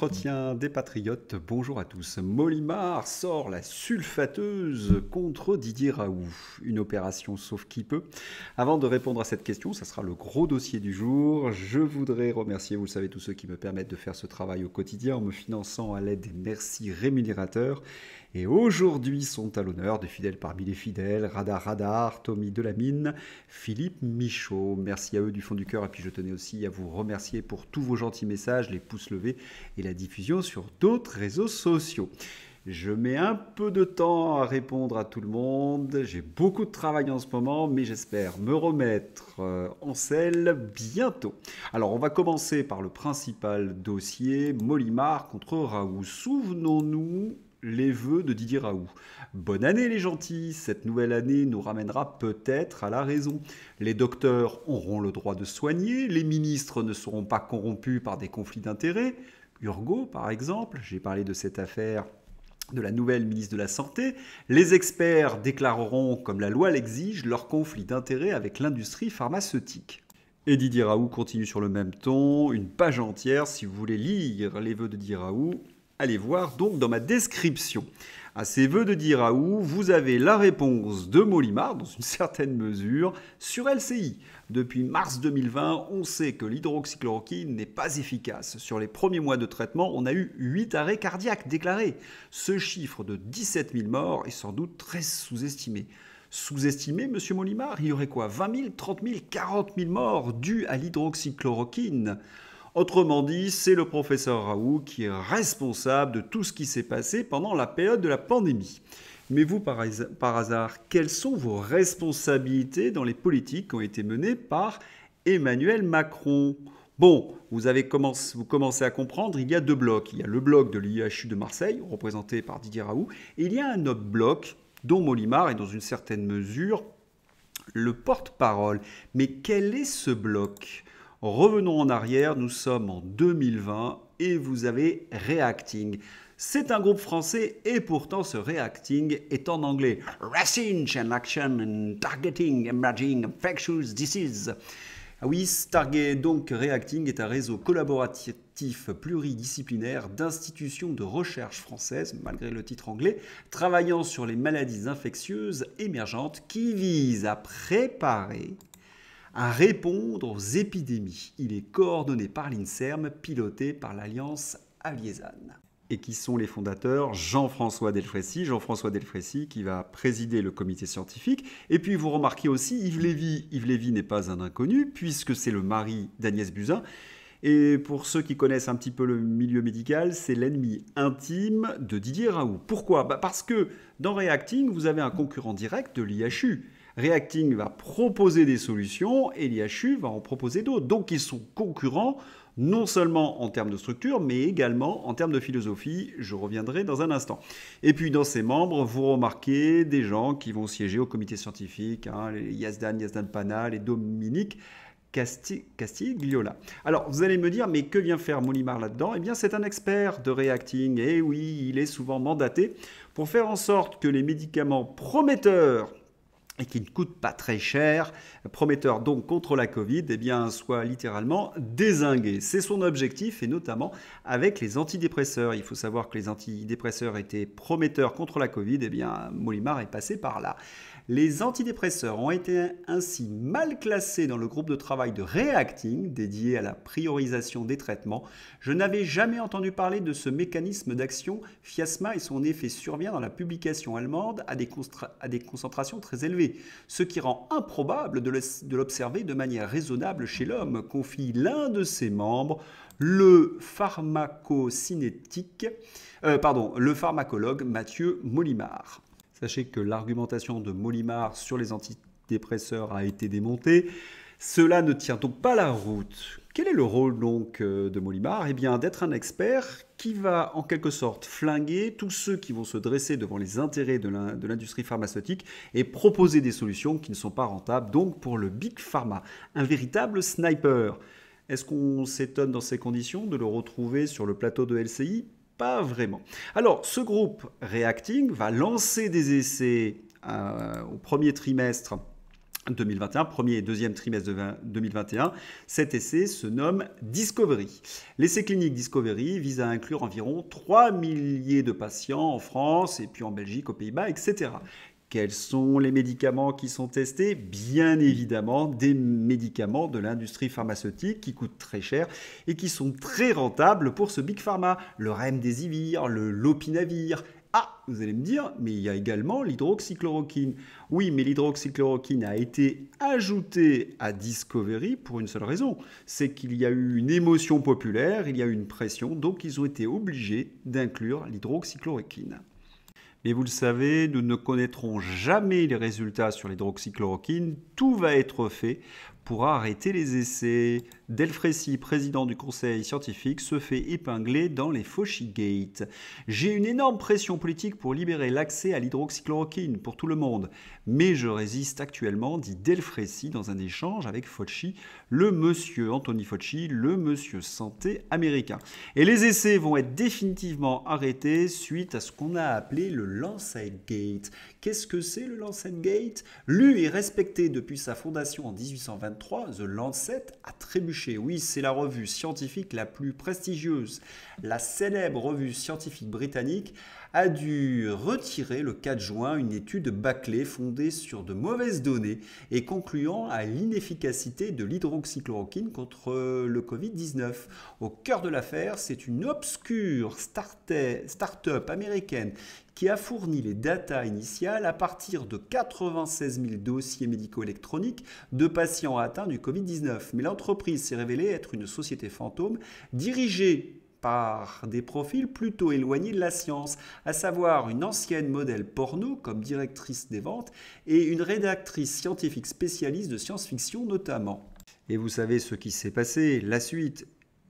l'entretien des patriotes. Bonjour à tous. Molimar sort la sulfateuse contre Didier Raoult. Une opération sauf qui peut. Avant de répondre à cette question, ça sera le gros dossier du jour. Je voudrais remercier, vous le savez, tous ceux qui me permettent de faire ce travail au quotidien en me finançant à l'aide des merci rémunérateurs. Et aujourd'hui sont à l'honneur des fidèles parmi les fidèles, Radar, Tommy Delamine, Philippe Michaud. Merci à eux du fond du cœur. Et puis je tenais aussi à vous remercier pour tous vos gentils messages, les pouces levés et la diffusion sur d'autres réseaux sociaux. Je mets un peu de temps à répondre à tout le monde. J'ai beaucoup de travail en ce moment, mais j'espère me remettre en selle bientôt. Alors, on va commencer par le principal dossier, Molimar contre Raoult. Souvenons-nous les vœux de Didier Raoult. Bonne année les gentils, cette nouvelle année nous ramènera peut-être à la raison. Les docteurs auront le droit de soigner, les ministres ne seront pas corrompus par des conflits d'intérêts. Urgo, par exemple, j'ai parlé de cette affaire de la nouvelle ministre de la Santé, les experts déclareront, comme la loi l'exige, leur conflit d'intérêts avec l'industrie pharmaceutique. Et Didier Raoult continue sur le même ton, une page entière, si vous voulez lire les vœux de Didier Raoult, allez voir donc dans ma description. À ces vœux de Didier Raoult, vous avez la réponse de Molimar, dans une certaine mesure, sur LCI. Depuis mars 2020, on sait que l'hydroxychloroquine n'est pas efficace. Sur les premiers mois de traitement, on a eu 8 arrêts cardiaques déclarés. Ce chiffre de 17 000 morts est sans doute très sous-estimé. Sous-estimé, monsieur Molimar? Il y aurait quoi? 20 000, 30 000, 40 000 morts dus à l'hydroxychloroquine? Autrement dit, c'est le professeur Raoult qui est responsable de tout ce qui s'est passé pendant la période de la pandémie. Mais vous, par hasard, quelles sont vos responsabilités dans les politiques qui ont été menées par Emmanuel Macron? Bon, vous commencez à comprendre, il y a deux blocs. Il y a le bloc de l'IHU de Marseille, représenté par Didier Raoult, et il y a un autre bloc dont Molimar est dans une certaine mesure le porte-parole. Mais quel est ce bloc ? Revenons en arrière, nous sommes en 2020 et vous avez Reacting. C'est un groupe français et pourtant ce Reacting est en anglais. Research and Action and Targeting Emerging Infectious Diseases. Ah oui, donc Reacting est un réseau collaboratif pluridisciplinaire d'institutions de recherche françaises, malgré le titre anglais, travaillant sur les maladies infectieuses émergentes qui visent à préparer à répondre aux épidémies. Il est coordonné par l'INSERM, piloté par l'Alliance Aviézane. Et qui sont les fondateurs? Jean-François Delfraissy. Jean-François Delfraissy qui va présider le comité scientifique. Et puis vous remarquez aussi Yves Lévy. Yves Lévy n'est pas un inconnu puisque c'est le mari d'Agnès Buzyn. Et pour ceux qui connaissent un petit peu le milieu médical, c'est l'ennemi intime de Didier Raoult. Pourquoi? Parce que dans Reacting, vous avez un concurrent direct de l'IHU. Reacting va proposer des solutions et l'IHU va en proposer d'autres. Donc ils sont concurrents non seulement en termes de structure, mais également en termes de philosophie. Je reviendrai dans un instant. Et puis dans ces membres, vous remarquez des gens qui vont siéger au comité scientifique, les Yazdan Panal et Dominique Castigliola. Alors, vous allez me dire, mais que vient faire Molimar là-dedans? Eh bien, c'est un expert de Reacting. Et oui, il est souvent mandaté pour faire en sorte que les médicaments prometteurs et qui ne coûtent pas très cher, prometteurs donc contre la Covid, eh bien, soient littéralement dézingués. C'est son objectif, et notamment avec les antidépresseurs. Il faut savoir que les antidépresseurs étaient prometteurs contre la Covid, eh bien, Molimar est passé par là. Les antidépresseurs ont été ainsi mal classés dans le groupe de travail de Reacting, dédié à la priorisation des traitements. Je n'avais jamais entendu parler de ce mécanisme d'action fiasma et son effet survient dans la publication allemande à des concentrations très élevées, ce qui rend improbable de l'observer de manière raisonnable chez l'homme, confie l'un de ses membres, le pharmacologue Mathieu Molimar. Sachez que l'argumentation de Molimar sur les antidépresseurs a été démontée. Cela ne tient donc pas la route. Quel est le rôle donc de Molimar? Eh bien, d'être un expert qui va en quelque sorte flinguer tous ceux qui vont se dresser devant les intérêts de l'industrie pharmaceutique et proposer des solutions qui ne sont pas rentables, donc pour le Big Pharma. Un véritable sniper. Est-ce qu'on s'étonne dans ces conditions de le retrouver sur le plateau de LCI? Pas vraiment. Alors, ce groupe Reacting va lancer des essais au premier trimestre 2021, premier et deuxième trimestre de 2021. Cet essai se nomme Discovery. L'essai clinique Discovery vise à inclure environ 3 milliers de patients en France et puis en Belgique, aux Pays-Bas, etc. Quels sont les médicaments qui sont testés? Bien évidemment, des médicaments de l'industrie pharmaceutique qui coûtent très cher et qui sont très rentables pour ce Big Pharma. Le Remdesivir, le Lopinavir. Ah, vous allez me dire, mais il y a également l'hydroxychloroquine. Oui, mais l'hydroxychloroquine a été ajoutée à Discovery pour une seule raison. C'est qu'il y a eu une émotion populaire, il y a eu une pression, donc ils ont été obligés d'inclure l'hydroxychloroquine. Mais vous le savez, nous ne connaîtrons jamais les résultats sur l'hydroxychloroquine. Tout va être fait pour arrêter les essais. Delfrécy, président du conseil scientifique, se fait épingler dans les Fauci Gate. J'ai une énorme pression politique pour libérer l'accès à l'hydroxychloroquine pour tout le monde. Mais je résiste actuellement, dit Delfrécy dans un échange avec Fauci, le monsieur Anthony Fauci, le monsieur santé américain. Et les essais vont être définitivement arrêtés suite à ce qu'on a appelé le Lancet Gate. Qu'est-ce que c'est le Lancet Gate? Lu et respecté depuis sa fondation en 1823, The Lancet a trébuché. Oui, c'est la revue scientifique la plus prestigieuse. La célèbre revue scientifique britannique a dû retirer le 4 juin une étude bâclée fondée sur de mauvaises données et concluant à l'inefficacité de l'hydroxychloroquine contre le Covid-19. Au cœur de l'affaire, c'est une obscure start-up américaine qui a fourni les datas initiales à partir de 96 000 dossiers médicaux électroniques de patients atteints du Covid-19. Mais l'entreprise s'est révélée être une société fantôme dirigée par des profils plutôt éloignés de la science, à savoir une ancienne modèle porno comme directrice des ventes et une rédactrice scientifique spécialiste de science-fiction notamment. Et vous savez ce qui s'est passé, la suite.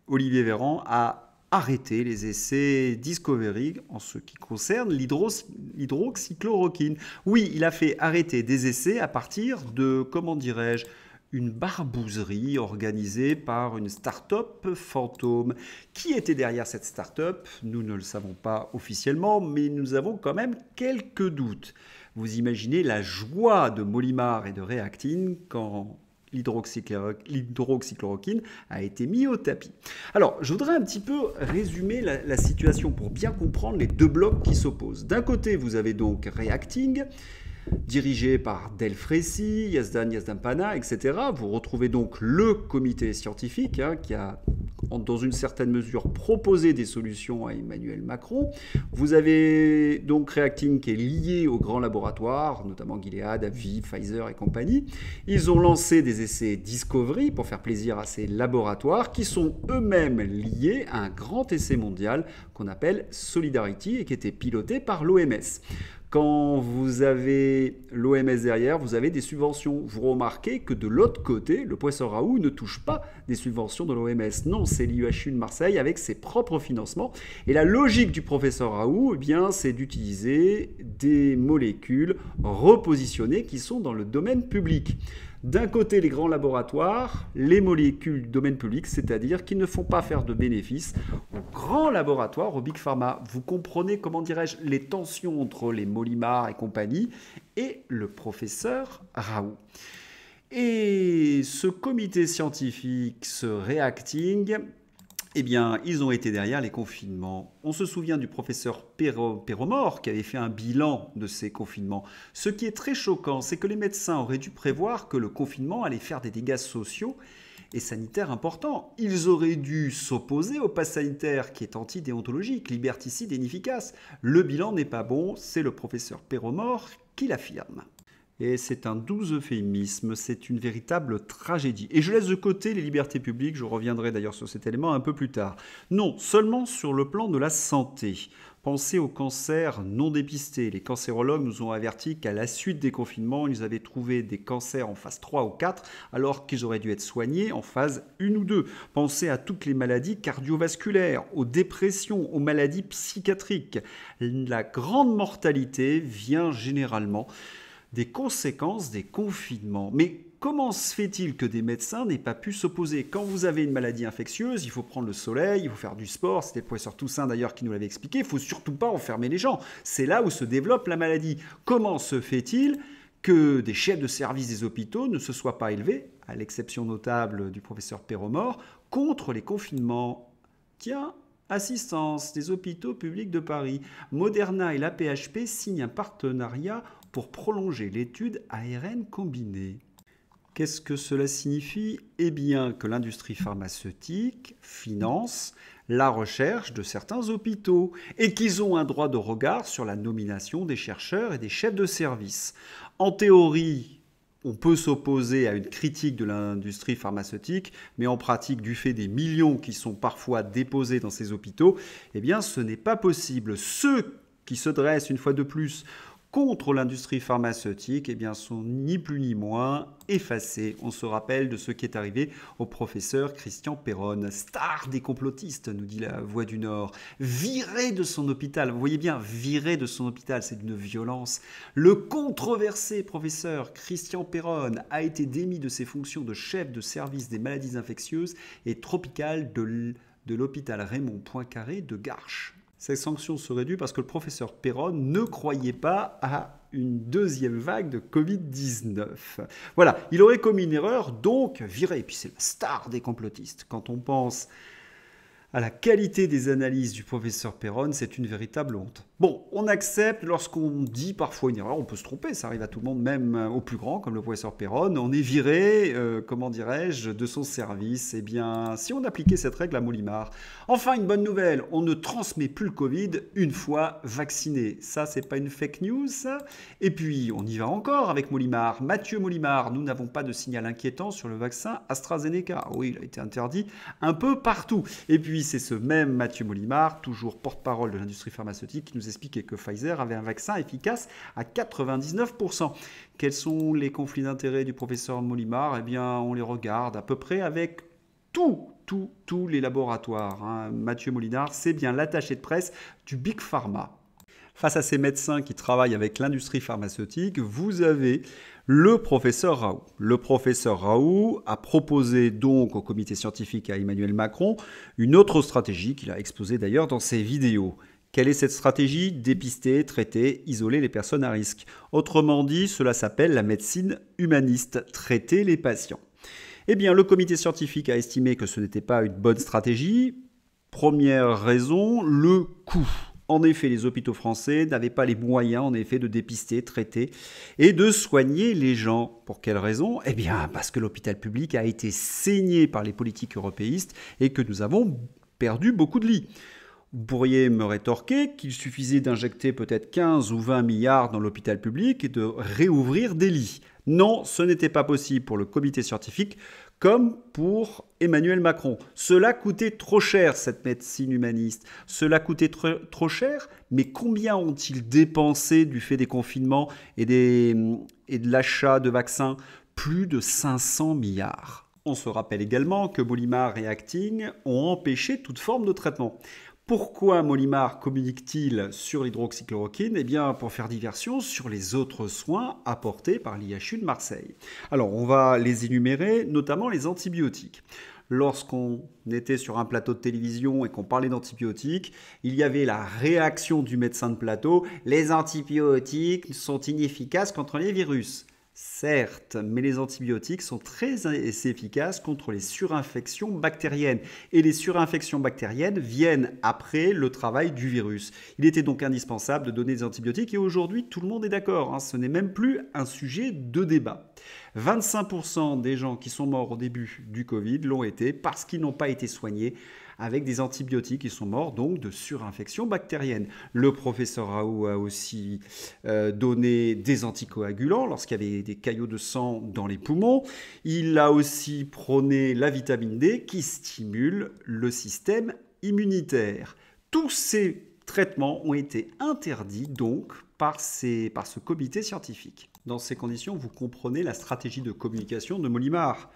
Olivier Véran a arrêter les essais Discovery en ce qui concerne l'hydroxychloroquine. Oui, il a fait arrêter des essais à partir de, comment dirais-je, une barbouzerie organisée par une start-up fantôme. Qui était derrière cette start-up? Nous ne le savons pas officiellement, mais nous avons quand même quelques doutes. Vous imaginez la joie de Molimar et de Reactine quand l'hydroxychloroquine a été mis au tapis. Alors, je voudrais un petit peu résumer la situation pour bien comprendre les deux blocs qui s'opposent. D'un côté, vous avez donc Reacting, dirigé par Delfrécy, Yazdan Yazdanpana, etc. Vous retrouvez donc le comité scientifique qui a, dans une certaine mesure, proposé des solutions à Emmanuel Macron. Vous avez donc Reacting qui est lié aux grands laboratoires, notamment Gilead, AbbVie, Pfizer et compagnie. Ils ont lancé des essais Discovery pour faire plaisir à ces laboratoires qui sont eux-mêmes liés à un grand essai mondial qu'on appelle Solidarity et qui était piloté par l'OMS. Quand vous avez l'OMS derrière, vous avez des subventions. Vous remarquez que de l'autre côté, le professeur Raoult ne touche pas des subventions de l'OMS. Non, c'est l'IUHU de Marseille avec ses propres financements. Et la logique du professeur Raoult, eh bien, c'est d'utiliser des molécules repositionnées qui sont dans le domaine public. D'un côté, les grands laboratoires, les molécules du domaine public, c'est-à-dire qui ne font pas faire de bénéfices aux grands laboratoires, aux Big Pharma. Vous comprenez, comment dirais-je, les tensions entre les Molimar et compagnie et le professeur Raoult. Et ce comité scientifique, ce Reacting, eh bien, ils ont été derrière les confinements. On se souvient du professeur Perromore qui avait fait un bilan de ces confinements. Ce qui est très choquant, c'est que les médecins auraient dû prévoir que le confinement allait faire des dégâts sociaux et sanitaires importants. Ils auraient dû s'opposer au pass sanitaire qui est antidéontologique, liberticide et inefficace. Le bilan n'est pas bon, c'est le professeur Perromore qui l'affirme. Et c'est un doux euphémisme, c'est une véritable tragédie. Et je laisse de côté les libertés publiques, je reviendrai d'ailleurs sur cet élément un peu plus tard. Non, seulement sur le plan de la santé. Pensez aux cancers non dépistés. Les cancérologues nous ont averti qu'à la suite des confinements, ils avaient trouvé des cancers en phase 3 ou 4, alors qu'ils auraient dû être soignés en phase 1 ou 2. Pensez à toutes les maladies cardiovasculaires, aux dépressions, aux maladies psychiatriques. La grande mortalité vient généralement des conséquences des confinements. Mais comment se fait-il que des médecins n'aient pas pu s'opposer? Quand vous avez une maladie infectieuse, il faut prendre le soleil, il faut faire du sport. C'était le professeur Toussaint d'ailleurs qui nous l'avait expliqué. Il ne faut surtout pas enfermer les gens. C'est là où se développe la maladie. Comment se fait-il que des chefs de service des hôpitaux ne se soient pas élevés, à l'exception notable du professeur Perromort, contre les confinements. Tiens, assistance des hôpitaux publics de Paris. Moderna et la PHP signent un partenariat pour prolonger l'étude ARN combinée. Qu'est-ce que cela signifie? Eh bien que l'industrie pharmaceutique finance la recherche de certains hôpitaux et qu'ils ont un droit de regard sur la nomination des chercheurs et des chefs de service. En théorie, on peut s'opposer à une critique de l'industrie pharmaceutique, mais en pratique, du fait des millions qui sont parfois déposés dans ces hôpitaux, eh bien ce n'est pas possible. Ceux qui se dressent une fois de plus contre l'industrie pharmaceutique, eh bien, sont ni plus ni moins effacés. On se rappelle de ce qui est arrivé au professeur Christian Perron, star des complotistes, nous dit la Voix du Nord, viré de son hôpital. Vous voyez bien, viré de son hôpital, c'est d'une violence. Le controversé professeur Christian Perron a été démis de ses fonctions de chef de service des maladies infectieuses et tropicales de l'hôpital Raymond Poincaré de Garches. Ces sanctions seraient dues parce que le professeur Perron ne croyait pas à une deuxième vague de Covid-19. Voilà, il aurait commis une erreur, donc viré. Et puis c'est la star des complotistes. Quand on pense à la qualité des analyses du professeur Perron, c'est une véritable honte. Bon, on accepte lorsqu'on dit parfois une erreur, on peut se tromper, ça arrive à tout le monde, même au plus grand, comme le professeur Perron. On est viré, de son service. Eh bien, si on appliquait cette règle à Molimar. Enfin, une bonne nouvelle, on ne transmet plus le Covid une fois vacciné. Ça, c'est pas une fake news, ça. Et puis, on y va encore avec Molimar. Mathieu Molimar, nous n'avons pas de signal inquiétant sur le vaccin AstraZeneca. Oui, il a été interdit un peu partout. Et puis, c'est ce même Mathieu Molimar, toujours porte-parole de l'industrie pharmaceutique, qui nous expliquait que Pfizer avait un vaccin efficace à 99%. Quels sont les conflits d'intérêts du professeur Molimar? Eh bien, on les regarde à peu près avec tous les laboratoires. Mathieu Molimar, c'est bien l'attaché de presse du Big Pharma. Face à ces médecins qui travaillent avec l'industrie pharmaceutique, vous avez le professeur Raoult. Le professeur Raoult a proposé donc au comité scientifique à Emmanuel Macron une autre stratégie qu'il a exposée d'ailleurs dans ses vidéos. Quelle est cette stratégie? Dépister, traiter, isoler les personnes à risque. Autrement dit, cela s'appelle la médecine humaniste, traiter les patients. Eh bien, le comité scientifique a estimé que ce n'était pas une bonne stratégie. Première raison, le coût. En effet, les hôpitaux français n'avaient pas les moyens, de dépister, traiter et de soigner les gens. Pour quelle raison? Eh bien, parce que l'hôpital public a été saigné par les politiques européistes et que nous avons perdu beaucoup de lits. Vous pourriez me rétorquer qu'il suffisait d'injecter peut-être 15 ou 20 milliards dans l'hôpital public et de réouvrir des lits. Non, ce n'était pas possible pour le comité scientifique comme pour Emmanuel Macron. Cela coûtait trop cher, cette médecine humaniste. Cela coûtait trop cher, mais combien ont-ils dépensé du fait des confinements et de l'achat de vaccins? Plus de 500 milliards. On se rappelle également que Molimar et Acting ont empêché toute forme de traitement. Pourquoi Molimar communique-t-il sur l'hydroxychloroquine? Eh bien, pour faire diversion sur les autres soins apportés par l'IHU de Marseille. Alors, on va les énumérer, notamment les antibiotiques. Lorsqu'on était sur un plateau de télévision et qu'on parlait d'antibiotiques, il y avait la réaction du médecin de plateau. Les antibiotiques sont inefficaces contre les virus. Certes, mais les antibiotiques sont très efficaces contre les surinfections bactériennes. Et les surinfections bactériennes viennent après le travail du virus. Il était donc indispensable de donner des antibiotiques et aujourd'hui, tout le monde est d'accord. Ce n'est même plus un sujet de débat. 25% des gens qui sont morts au début du Covid l'ont été parce qu'ils n'ont pas été soignés avec des antibiotiques. Ils sont morts donc de surinfection bactérienne. Le professeur Raoult a aussi donné des anticoagulants lorsqu'il y avait des caillots de sang dans les poumons. Il a aussi prôné la vitamine D qui stimule le système immunitaire. Tous ces traitements ont été interdits donc par ce comité scientifique. Dans ces conditions, vous comprenez la stratégie de communication de Molimar.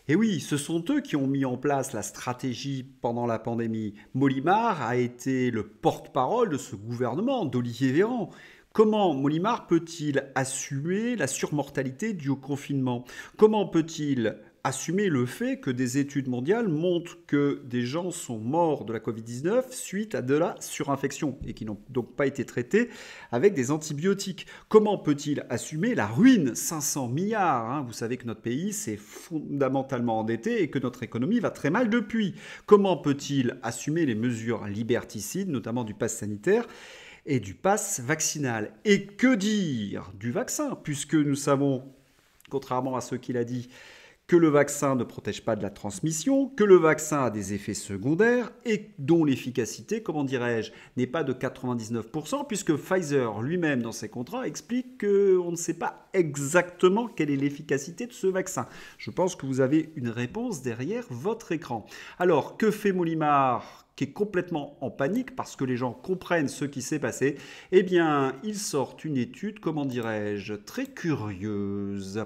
Et oui, ce sont eux qui ont mis en place la stratégie pendant la pandémie. Molimar a été le porte-parole de ce gouvernement, d'Olivier Véran. Comment Molimar peut-il assumer la surmortalité due au confinement? Comment peut-il assumer le fait que des études mondiales montrent que des gens sont morts de la Covid-19 suite à de la surinfection et qui n'ont donc pas été traités avec des antibiotiques? Comment peut-il assumer la ruine? 500 milliards, hein. Vous savez que notre pays s'est fondamentalement endetté et que notre économie va très mal depuis. Comment peut-il assumer les mesures liberticides, notamment du pass sanitaire et du pass vaccinal? Et que dire du vaccin, puisque nous savons, contrairement à ce qu'il a dit, que le vaccin ne protège pas de la transmission, que le vaccin a des effets secondaires et dont l'efficacité, comment dirais-je, n'est pas de 99%, puisque Pfizer lui-même dans ses contrats explique qu'on ne sait pas exactement quelle est l'efficacité de ce vaccin. Je pense que vous avez une réponse derrière votre écran. Alors, que fait Molimar, qui est complètement en panique parce que les gens comprennent ce qui s'est passé? Eh bien, il sort une étude, comment dirais-je, très curieuse.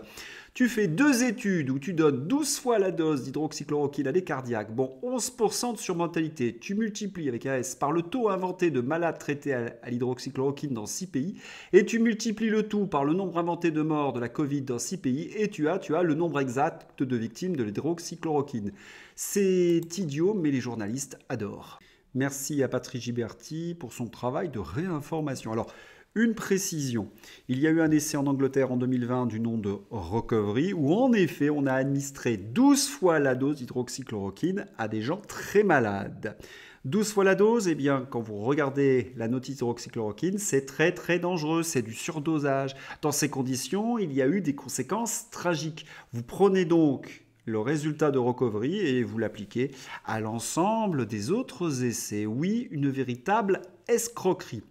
Tu fais 2 études où tu donnes 12 fois la dose d'hydroxychloroquine à des cardiaques, bon, 11% de surmortalité, tu multiplies avec un S par le taux inventé de malades traités à l'hydroxychloroquine dans 6 pays, et tu multiplies le tout par le nombre inventé de morts de la Covid dans 6 pays, et tu as le nombre exact de victimes de l'hydroxychloroquine. C'est idiot, mais les journalistes adorent. Merci à Patrick Giberti pour son travail de réinformation. Alors, une précision, il y a eu un essai en Angleterre en 2020 du nom de Recovery où en effet on a administré 12 fois la dose d'hydroxychloroquine à des gens très malades. 12 fois la dose, eh bien quand vous regardez la notice d'hydroxychloroquine, c'est très très dangereux, c'est du surdosage. Dans ces conditions, il y a eu des conséquences tragiques. Vous prenez donc le résultat de Recovery et vous l'appliquez à l'ensemble des autres essais. Oui, une véritable escroquerie.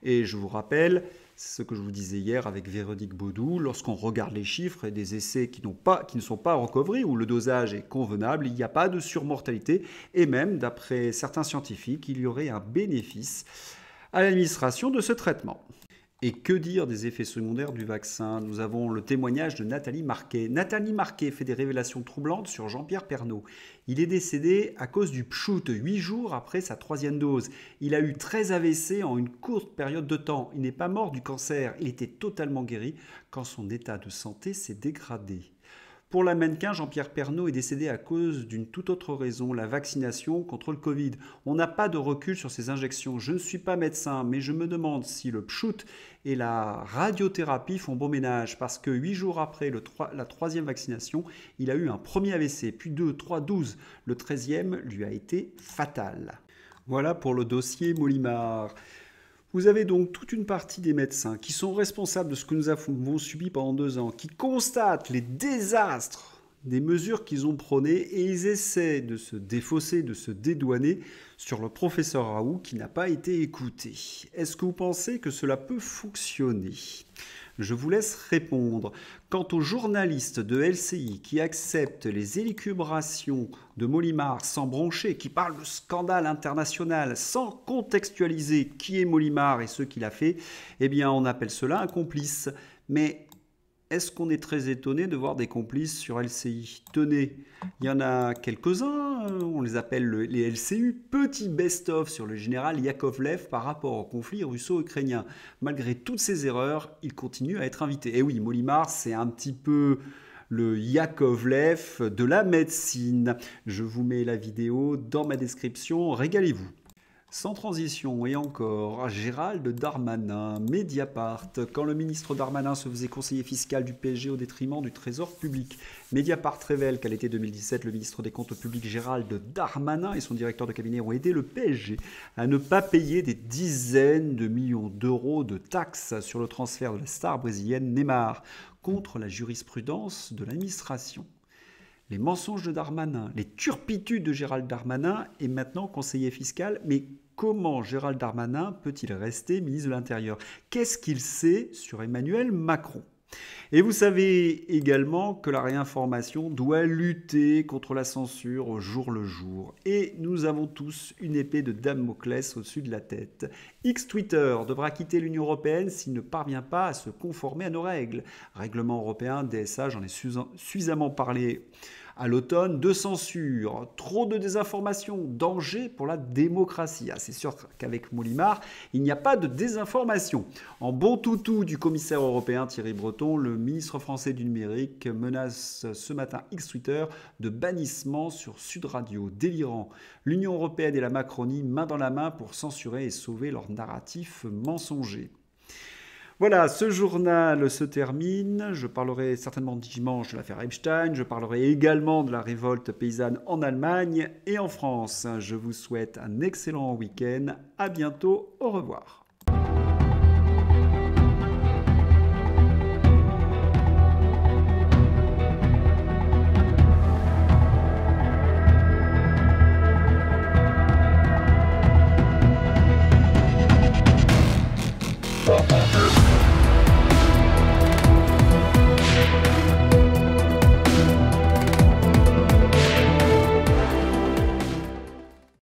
Et je vous rappelle ce que je vous disais hier avec Véronique Baudou, lorsqu'on regarde les chiffres et des essais qui ne sont pas Recovery, où le dosage est convenable, il n'y a pas de surmortalité, et même, d'après certains scientifiques, il y aurait un bénéfice à l'administration de ce traitement. Et que dire des effets secondaires du vaccin? Nous avons le témoignage de Nathalie Marquet. Nathalie Marquet fait des révélations troublantes sur Jean-Pierre Pernaut. Il est décédé à cause du pchout 8 jours après sa 3e dose. Il a eu 13 AVC en une courte période de temps. Il n'est pas mort du cancer. Il était totalement guéri quand son état de santé s'est dégradé. Pour la mannequin, Jean-Pierre Pernaut est décédé à cause d'une toute autre raison, la vaccination contre le Covid. On n'a pas de recul sur ces injections. Je ne suis pas médecin, mais je me demande si le pchout et la radiothérapie font bon ménage, parce que 8 jours après la 3e vaccination, il a eu un premier AVC, puis 2, 3, 12. Le 13e lui a été fatal. Voilà pour le dossier Molimar. Vous avez donc toute une partie des médecins qui sont responsables de ce que nous avons subi pendant 2 ans, qui constatent les désastres des mesures qu'ils ont prônées et ils essaient de se défausser, de se dédouaner sur le professeur Raoult qui n'a pas été écouté. Est-ce que vous pensez que cela peut fonctionner ? Je vous laisse répondre. Quant aux journalistes de LCI qui acceptent les élucubrations de Molimar sans broncher, qui parlent de scandale international sans contextualiser qui est Molimar et ce qu'il a fait, eh bien on appelle cela un complice. Mais est-ce qu'on est très étonné de voir des complices sur LCI? Tenez, il y en a quelques-uns, on les appelle les LCU, petit best-of sur le général Yakovlev par rapport au conflit russo-ukrainien. Malgré toutes ces erreurs, il continue à être invité. Et oui, Molimar, c'est un petit peu le Yakovlev de la médecine. Je vous mets la vidéo dans ma description, régalez-vous. Sans transition, et encore, Gérald Darmanin, Mediapart, quand le ministre Darmanin se faisait conseiller fiscal du PSG au détriment du trésor public. Mediapart révèle qu'à l'été 2017, le ministre des Comptes publics Gérald Darmanin et son directeur de cabinet ont aidé le PSG à ne pas payer des dizaines de millions d'euros de taxes sur le transfert de la star brésilienne Neymar, contre la jurisprudence de l'administration. Les mensonges de Darmanin, les turpitudes de Gérald Darmanin est maintenant conseiller fiscal. Mais comment Gérald Darmanin peut-il rester ministre de l'Intérieur? Qu'est-ce qu'il sait sur Emmanuel Macron? Et vous savez également que la réinformation doit lutter contre la censure au jour le jour. Et nous avons tous une épée de Damoclès au-dessus de la tête. X-Twitter devra quitter l'Union européenne s'il ne parvient pas à se conformer à nos règles. Règlement européen, DSA, j'en ai suffisamment parlé À l'automne, de censure, trop de désinformation, danger pour la démocratie. Ah, c'est sûr qu'avec Molimar, il n'y a pas de désinformation. En bon toutou du commissaire européen Thierry Breton, le ministre français du numérique menace ce matin X-Twitter de bannissement sur Sud Radio. Délirant. L'Union européenne et la Macronie main dans la main pour censurer et sauver leur narratif mensonger. Voilà, ce journal se termine. Je parlerai certainement dimanche de l'affaire Epstein. Je parlerai également de la révolte paysanne en Allemagne et en France. Je vous souhaite un excellent week-end. À bientôt. Au revoir.